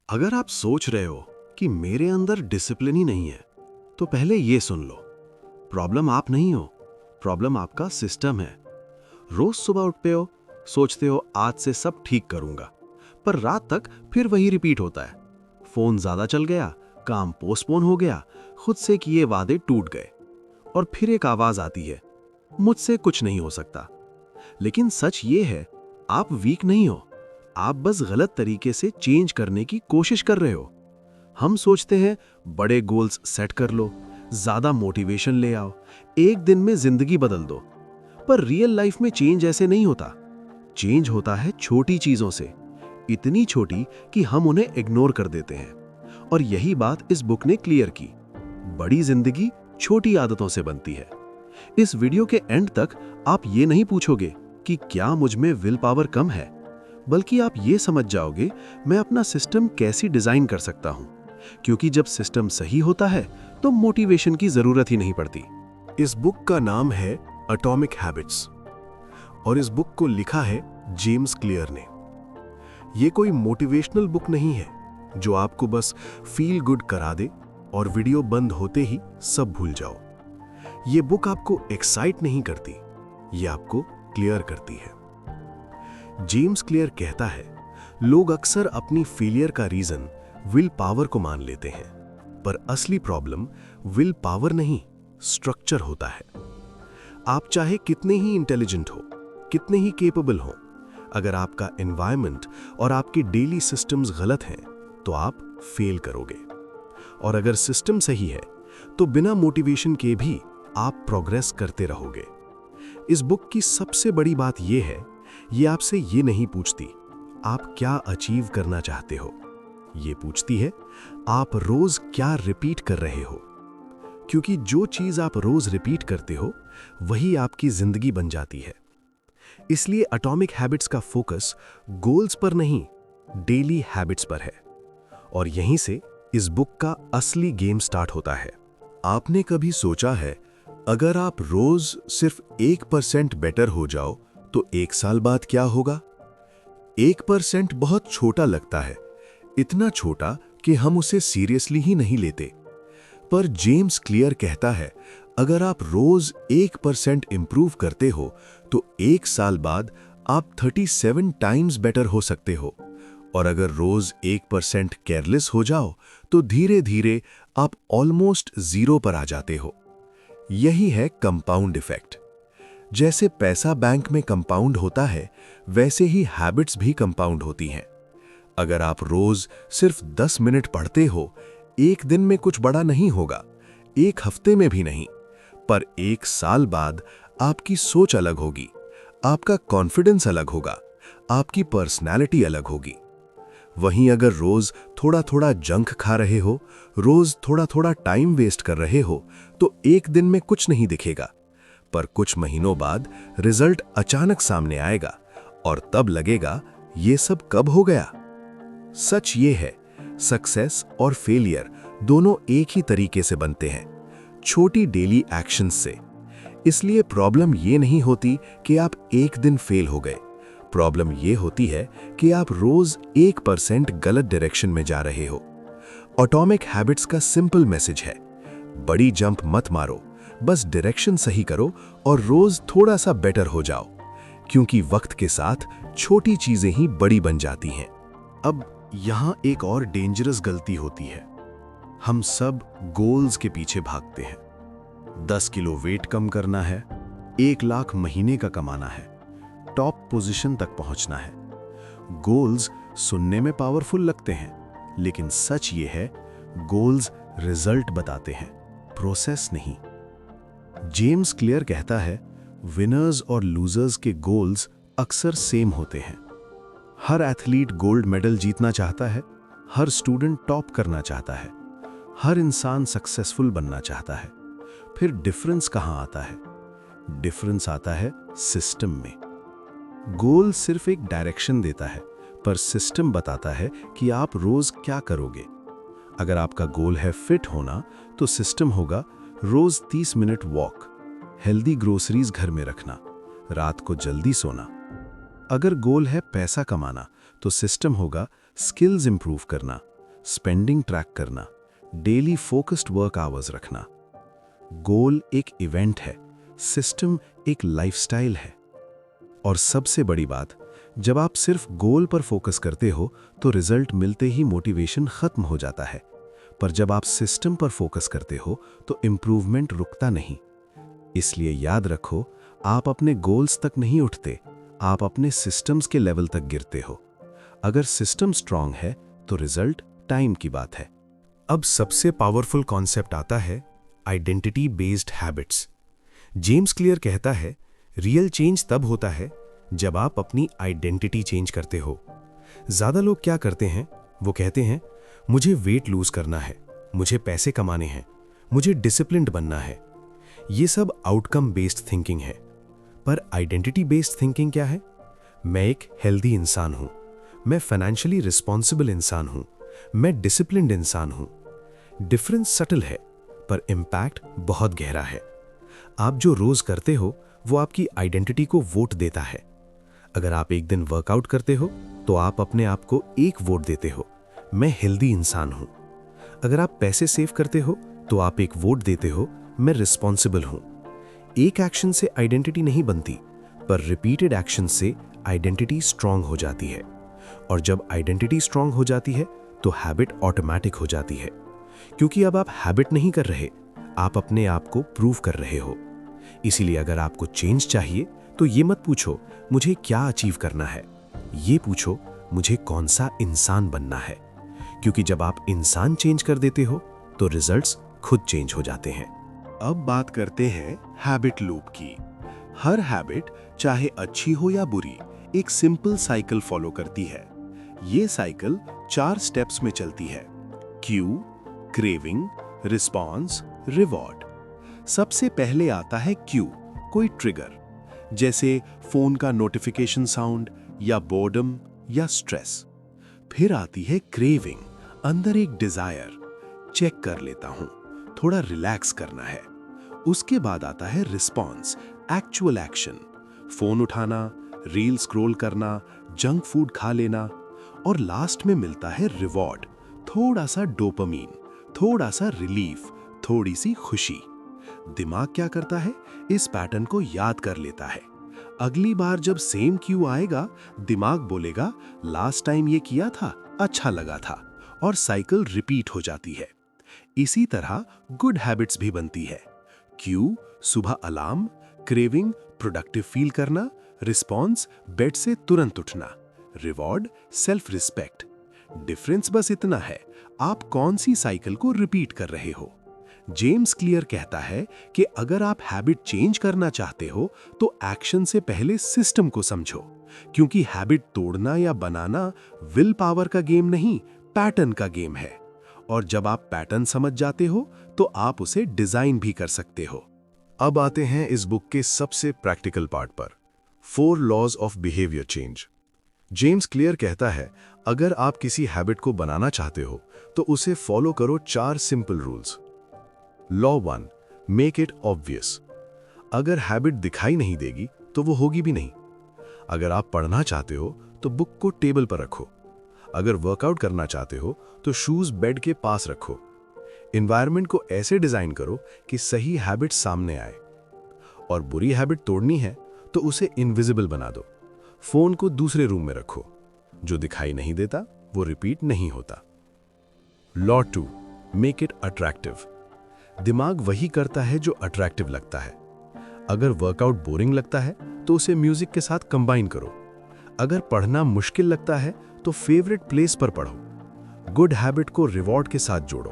अगर आप सोच रहे हो कि मेरे अंदर डिसिप्लिन ही नहीं है, तो पहले ये सुन लो। प्रॉब्लम आप नहीं हो, प्रॉब्लम आपका सिस्टम है। रोज सुबह उठते हो, सोचते हो आज से सब ठीक करूंगा, पर रात तक फिर वही रिपीट होता है। फोन ज्यादा चल गया, काम पोस्टपोन हो गया, खुद से किए वादे टूट गए, और फिर एक आवाज आती है, मुझसे कुछ नहीं हो सकता। लेकिन सच ये है, आप वीक नहीं हो, आप बस गलत तरीके से चेंज करने की कोशिश कर रहे हो। हम सोचते हैं बड़े गोल्स सेट कर लो, ज्यादा मोटिवेशन ले आओ, एक दिन में जिंदगी बदल दो। पर रियल लाइफ में चेंज ऐसे नहीं होता। चेंज होता है छोटी चीजों से, इतनी छोटी कि हम उन्हें इग्नोर कर देते हैं। और यही बात इस बुक ने क्लियर की। बड़ी जिंदगी छोटी आदतों से बनती है। इस वीडियो के एंड तक आप ये नहीं पूछोगे कि क्या मुझ में विल पावर कम है, बल्कि आप ये समझ जाओगे मैं अपना सिस्टम कैसे डिजाइन कर सकता हूं। क्योंकि जब सिस्टम सही होता है तो मोटिवेशन की जरूरत ही नहीं पड़ती। इस बुक का नाम है एटॉमिक हैबिट्स और इस बुक को लिखा है जेम्स क्लियर ने। यह कोई मोटिवेशनल बुक नहीं है जो आपको बस फील गुड करा दे और वीडियो बंद होते ही सब भूल जाओ। यह बुक आपको एक्साइट नहीं करती, यह आपको क्लियर करती है। जेम्स क्लियर कहता है, लोग अक्सर अपनी फेलियर का रीजन विल पावर को मान लेते हैं, पर असली प्रॉब्लम विल पावर नहीं, स्ट्रक्चर होता है। आप चाहे कितने ही इंटेलिजेंट हो, कितने ही केपेबल हो, अगर आपका एनवायरनमेंट और आपके डेली सिस्टम्स गलत हैं तो आप फेल करोगे। और अगर सिस्टम सही है तो बिना मोटिवेशन के भी आप प्रोग्रेस करते रहोगे। इस बुक की सबसे बड़ी बात यह है, यह आपसे ये नहीं पूछती आप क्या अचीव करना चाहते हो, ये पूछती है आप रोज क्या रिपीट कर रहे हो। क्योंकि जो चीज आप रोज रिपीट करते हो वही आपकी जिंदगी बन जाती है। इसलिए एटॉमिक हैबिट्स का फोकस गोल्स पर नहीं, डेली हैबिट्स पर है। और यहीं से इस बुक का असली गेम स्टार्ट होता है। आपने कभी सोचा है, अगर आप रोज सिर्फ 1% बेटर हो जाओ तो 1 साल बाद क्या होगा? 1% बहुत छोटा लगता है, इतना छोटा कि हम उसे सीरियसली ही नहीं लेते। पर जेम्स क्लियर कहता है, अगर आप रोज 1% इंप्रूव करते हो तो 1 साल बाद आप 37 टाइम्स बेटर हो सकते हो। और अगर रोज 1% केयरलेस हो जाओ तो धीरे धीरे आप ऑलमोस्ट 0 पर आ जाते हो। यही है कंपाउंड इफेक्ट। जैसे पैसा बैंक में कंपाउंड होता है, वैसे ही हैबिट्स भी कंपाउंड होती हैं। अगर आप रोज सिर्फ 10 मिनट पढ़ते हो, एक दिन में कुछ बड़ा नहीं होगा, एक हफ्ते में भी नहीं, पर 1 साल बाद आपकी सोच अलग होगी, आपका कॉन्फिडेंस अलग होगा, आपकी पर्सनैलिटी अलग होगी। वहीं अगर रोज थोड़ा थोड़ा जंक खा रहे हो, रोज थोड़ा थोड़ा टाइम वेस्ट कर रहे हो, तो एक दिन में कुछ नहीं दिखेगा, पर कुछ महीनों बाद रिजल्ट अचानक सामने आएगा और तब लगेगा ये सब कब हो गया। सच ये है, सक्सेस और फेलियर दोनों एक ही तरीके से बनते हैं, छोटी डेली एक्शंस से। इसलिए प्रॉब्लम ये नहीं होती कि आप एक दिन फेल हो गए, प्रॉब्लम ये होती है कि आप रोज 1% गलत डायरेक्शन में जा रहे हो। एटॉमिक हैबिट्स का सिंपल मैसेज है, बड़ी जंप मत मारो, बस डायरेक्शन सही करो और रोज थोड़ा सा बेटर हो जाओ। क्योंकि वक्त के साथ छोटी चीजें ही बड़ी बन जाती हैं। अब यहां एक और डेंजरस गलती होती है, हम सब गोल्स के पीछे भागते हैं। 10 किलो वेट कम करना है, 1 लाख महीने का कमाना है, टॉप पोजीशन तक पहुंचना है। गोल्स सुनने में पावरफुल लगते हैं, लेकिन सच ये है, गोल्स रिजल्ट बताते हैं, प्रोसेस नहीं। जेम्स क्लियर कहता है, विनर्स और लूजर्स के गोल्स अक्सर सेम होते हैं। हर एथलीट गोल्ड मेडल जीतना चाहता है, हर स्टूडेंट टॉप करना चाहता है, हर इंसान सक्सेसफुल बनना चाहता है। फिर डिफरेंस कहां आता है? डिफरेंस आता है सिस्टम में। गोल सिर्फ एक डायरेक्शन देता है, पर सिस्टम बताता है कि आप रोज क्या करोगे। अगर आपका गोल है फिट होना, तो सिस्टम होगा रोज 30 मिनट वॉक, हेल्दी ग्रोसरीज घर में रखना, रात को जल्दी सोना। अगर गोल है पैसा कमाना, तो सिस्टम होगा स्किल्स इंप्रूव करना, स्पेंडिंग ट्रैक करना, डेली फोकस्ड वर्क आवर्स रखना। गोल एक इवेंट है, सिस्टम एक लाइफस्टाइल है। और सबसे बड़ी बात, जब आप सिर्फ गोल पर फोकस करते हो तो रिजल्ट मिलते ही मोटिवेशन खत्म हो जाता है, पर जब आप सिस्टम पर फोकस करते हो तो इंप्रूवमेंट रुकता नहीं। इसलिए याद रखो, आप अपने गोल्स तक नहीं उठते, आप अपने सिस्टम्स के लेवल तक गिरते हो। अगर सिस्टम स्ट्रांग है तो रिजल्ट टाइम की बात है। अब सबसे पावरफुल कॉन्सेप्ट आता है identity based habits. James Clear कहता है, रियल चेंज तब होता है जब आप अपनी आइडेंटिटी चेंज करते हो। ज्यादा लोग क्या करते हैं, वो कहते हैं मुझे वेट लूज करना है, मुझे पैसे कमाने हैं, मुझे डिसिप्लिन्ड बनना है। ये सब आउटकम बेस्ड थिंकिंग है। पर आइडेंटिटी बेस्ड थिंकिंग क्या है? मैं एक हेल्दी इंसान हूं, मैं फाइनेंशियली रिस्पॉन्सिबल इंसान हूं, मैं डिसिप्लिन्ड इंसान हूं। डिफरेंस सटल है पर इंपैक्ट बहुत गहरा है। आप जो रोज करते हो वो आपकी आइडेंटिटी को वोट देता है। अगर आप एक दिन वर्कआउट करते हो तो आप अपने आप को एक वोट देते हो, मैं हेल्दी इंसान हूं। अगर आप पैसे सेव करते हो तो आप एक वोट देते हो, मैं रिस्पॉन्सिबल हूं। एक एक्शन से आइडेंटिटी नहीं बनती, पर रिपीटेड एक्शन से आइडेंटिटी स्ट्रांग हो जाती है। और जब आइडेंटिटी स्ट्रांग हो जाती है तो हैबिट ऑटोमेटिक हो जाती है, क्योंकि अब आप हैबिट नहीं कर रहे, आप अपने आप को प्रूव कर रहे हो। इसीलिए अगर आपको चेंज चाहिए तो ये मत पूछो मुझे क्या अचीव करना है, ये पूछो मुझे कौन सा इंसान बनना है। क्योंकि जब आप इंसान चेंज कर देते हो तो रिजल्ट्स खुद चेंज हो जाते हैं। अब बात करते हैं हैबिट लूप की। हर हैबिट, चाहे अच्छी हो या बुरी, एक सिंपल साइकिल फॉलो करती है। ये साइकिल 4 स्टेप्स में चलती है: क्यू, क्रेविंग, रिस्पॉन्स, रिवॉर्ड। सबसे पहले आता है क्यू, कोई ट्रिगर, जैसे फोन का नोटिफिकेशन साउंड या बोर्डम या स्ट्रेस। फिर आती है क्रेविंग, अंदर एक डिजायर, चेक कर लेता हूं, थोड़ा रिलैक्स करना है। उसके बाद आता है रिस्पॉन्स, एक्चुअल एक्शन, फोन उठाना, रील स्क्रॉल करना, जंक फूड खा लेना। और लास्ट में मिलता है रिवॉर्ड, थोड़ा सा डोपामीन, थोड़ा सा रिलीफ, थोड़ी सी खुशी। दिमाग क्या करता है, इस पैटर्न को याद कर लेता है। अगली बार जब सेम क्यू आएगा, दिमाग बोलेगा लास्ट टाइम ये किया था, अच्छा लगा था, और साइकिल रिपीट हो जाती है। इसी तरह गुड हैबिट्स भी बनती है। क्यू, सुबह अलार्म, क्रेविंग, प्रोडक्टिव फील करना, रिस्पॉन्स, बेड से तुरंत उठना, रिवॉर्ड, सेल्फ रिस्पेक्ट। डिफरेंस बस इतना है, आप कौन सी साइकिल को रिपीट कर रहे हो। जेम्स क्लियर कहता है कि अगर आप हैबिट चेंज करना चाहते हो तो एक्शन से पहले सिस्टम को समझो, क्योंकि हैबिट तोड़ना या बनाना विल पावर का गेम नहीं, पैटर्न का गेम है। और जब आप पैटर्न समझ जाते हो तो आप उसे डिजाइन भी कर सकते हो। अब आते हैं इस बुक के सबसे प्रैक्टिकल पार्ट पर, 4 laws of behaviour change. James Clear कहता है, अगर आप किसी हैबिट को बनाना चाहते हो तो उसे फॉलो करो 4 simple rules. Law 1, make it obvious. अगर हैबिट दिखाई नहीं देगी तो वो होगी भी नहीं। अगर आप पढ़ना चाहते हो तो बुक को टेबल पर रखो। अगर वर्कआउट करना चाहते हो तो शूज बेड के पास रखो। एनवायरनमेंट को ऐसे डिजाइन करो कि सही हैबिट सामने आए। और बुरी हैबिट तोड़नी है तो उसे इनविजिबल बना दो। फोन को दूसरे रूम में रखो, जो दिखाई नहीं देता वो रिपीट नहीं होता। Law 2, make it attractive. दिमाग वही करता है जो अट्रैक्टिव लगता है। अगर वर्कआउट बोरिंग लगता है तो उसे म्यूजिक के साथ कंबाइन करो। अगर पढ़ना मुश्किल लगता है तो फेवरेट प्लेस पर पढ़ो। गुड हैबिट को रिवॉर्ड के साथ जोड़ो।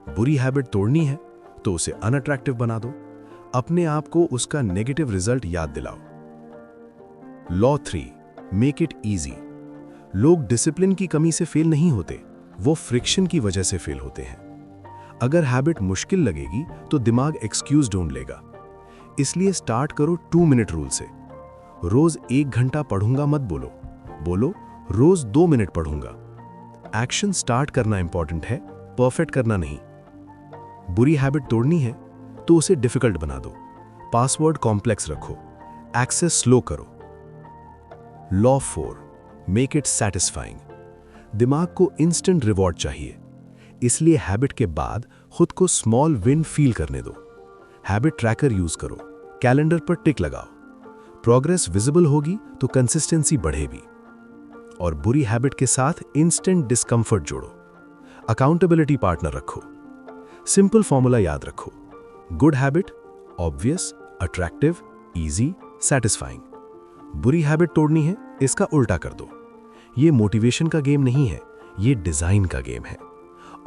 बुरी हैबिट तोड़नी है तो उसे अनअट्रैक्टिव बना दो। अपने आप को उसका नेगेटिव रिजल्ट याद दिलाओ। Law 3, make it easy. लोग डिसिप्लिन की कमी से फेल नहीं होते, वो फ्रिक्शन की वजह से फेल होते हैं। अगर हैबिट मुश्किल लगेगी तो दिमाग एक्सक्यूज ढूंढ लेगा। इसलिए स्टार्ट करो 2 मिनट रूल से। रोज 1 घंटा पढ़ूंगा मत बोलो, बोलो रोज 2 मिनट पढ़ूंगा। एक्शन स्टार्ट करना इंपॉर्टेंट है, परफेक्ट करना नहीं। बुरी हैबिट तोड़नी है तो उसे डिफिकल्ट बना दो। पासवर्ड कॉम्प्लेक्स रखो, एक्सेस स्लो करो। Law 4, make it satisfying. दिमाग को इंस्टेंट रिवॉर्ड चाहिए, इसलिए हैबिट के बाद खुद को स्मॉल विन फील करने दो। हैबिट ट्रैकर यूज करो, कैलेंडर पर टिक लगाओ। प्रोग्रेस विजिबल होगी तो कंसिस्टेंसी बढ़ेगी। और बुरी हैबिट के साथ इंस्टेंट डिस्कंफर्ट जोड़ो। अकाउंटेबिलिटी पार्टनर रखो। सिंपल फॉर्मूला याद रखो, good habit obvious, attractive, easy, satisfying. बुरी हैबिट तोड़नी है, इसका उल्टा कर दो। ये मोटिवेशन का गेम नहीं है, ये डिजाइन का गेम है।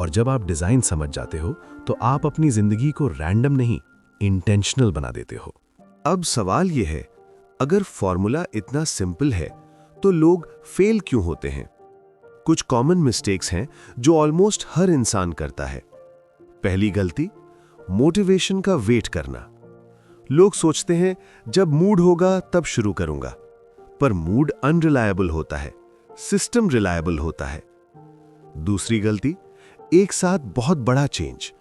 और जब आप डिजाइन समझ जाते हो तो आप अपनी जिंदगी को रैंडम नहीं, इंटेंशनल बना देते हो। अब सवाल यह है, अगर फॉर्मूला इतना सिंपल है तो लोग फेल क्यों होते हैं? कुछ कॉमन मिस्टेक्स हैं जो ऑलमोस्ट हर इंसान करता है। पहली गलती, मोटिवेशन का वेट करना। लोग सोचते हैं जब मूड होगा तब शुरू करूंगा, पर मूड अनरिलायबल होता है, सिस्टम रिलायबल होता है। दूसरी गलती, एक साथ बहुत बड़ा चेंज।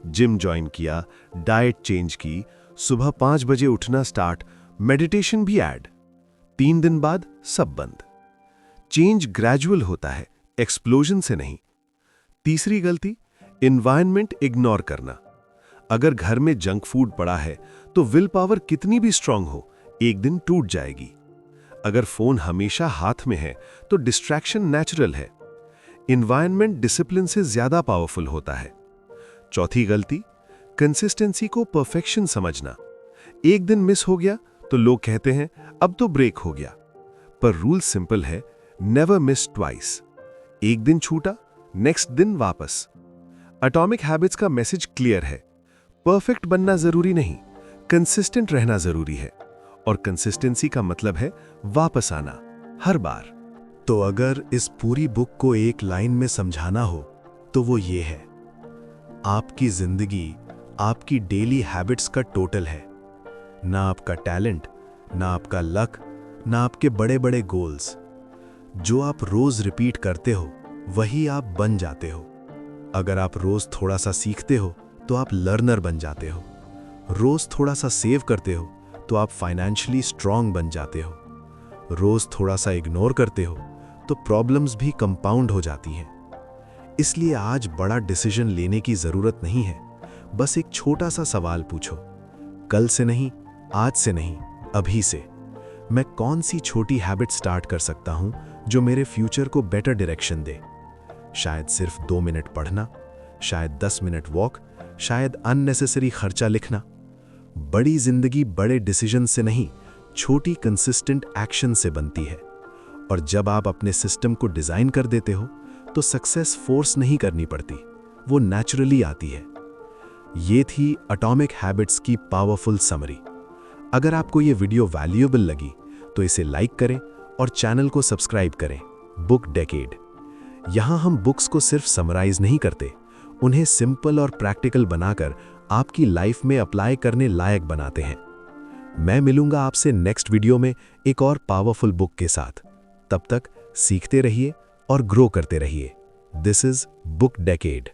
जिम ज्वाइन किया, डाइट चेंज की, सुबह 5 बजे उठना स्टार्ट, मेडिटेशन भी ऐड। 3 दिन बाद सब बंद। चेंज ग्रेजुअल होता है, एक्सप्लोजन से नहीं। तीसरी गलती, एनवायरनमेंट इग्नोर करना। अगर घर में जंक फूड पड़ा है तो विल पावर कितनी भी स्ट्रांग हो, एक दिन टूट जाएगी। अगर फोन हमेशा हाथ में है तो डिस्ट्रैक्शन नेचुरल है। एनवायरनमेंट डिसिप्लिन से ज्यादा पावरफुल होता है। चौथी गलती, कंसिस्टेंसी को परफेक्शन समझना। एक दिन मिस हो गया तो लोग कहते हैं अब तो ब्रेक हो गया, पर रूल सिंपल है, नेवर मिस ट्वाइस। एक दिन छूटा, नेक्स्ट दिन वापस। एटॉमिक हैबिट्स का मैसेज क्लियर है, परफेक्ट बनना जरूरी नहीं, कंसिस्टेंट रहना जरूरी है। और कंसिस्टेंसी का मतलब है वापस आना, हर बार। तो अगर इस पूरी बुक को एक लाइन में समझाना हो तो वो ये है, आपकी जिंदगी आपकी डेली हैबिट्स का टोटल है। ना आपका टैलेंट, ना आपका लक, ना आपके बड़े बड़े गोल्स। जो आप रोज रिपीट करते हो वही आप बन जाते हो। अगर आप रोज थोड़ा सा सीखते हो तो आप लर्नर बन जाते हो। रोज थोड़ा सा सेव करते हो तो आप फाइनेंशियली स्ट्रांग बन जाते हो। रोज थोड़ा सा इग्नोर करते हो तो प्रॉब्लम्स भी कंपाउंड हो जाती हैं। इसलिए आज बड़ा डिसीजन लेने की जरूरत नहीं है, बस एक छोटा सा सवाल पूछो, कल से नहीं, आज से नहीं, अभी से मैं कौन सी छोटी हैबिट स्टार्ट कर सकता हूं जो मेरे फ्यूचर को बेटर डायरेक्शन दे। शायद सिर्फ 2 मिनट पढ़ना, शायद 10 मिनट वॉक, शायद अननेसेसरी खर्चा लिखना। बड़ी जिंदगी बड़े डिसीजन से नहीं, छोटी कंसिस्टेंट एक्शन से बनती है। और जब आप अपने सिस्टम को डिजाइन कर देते हो तो सक्सेस फोर्स नहीं करनी पड़ती, वो नेचुरली आती है। ये थी एटॉमिक हैबिट्स की पावरफुल समरी। अगर आपको ये वीडियो वैल्यूएबल लगी तो इसे लाइक करें और चैनल को सब्सक्राइब करें। बुक डेकेड, यहां हम बुक्स को सिर्फ समराइज नहीं करते, उन्हें सिंपल और प्रैक्टिकल बनाकर आपकी लाइफ में अप्लाई करने लायक बनाते हैं। मैं मिलूंगा आपसे नेक्स्ट वीडियो में एक और पावरफुल बुक के साथ। तब तक सीखते रहिए और ग्रो करते रहिए। This is book decade.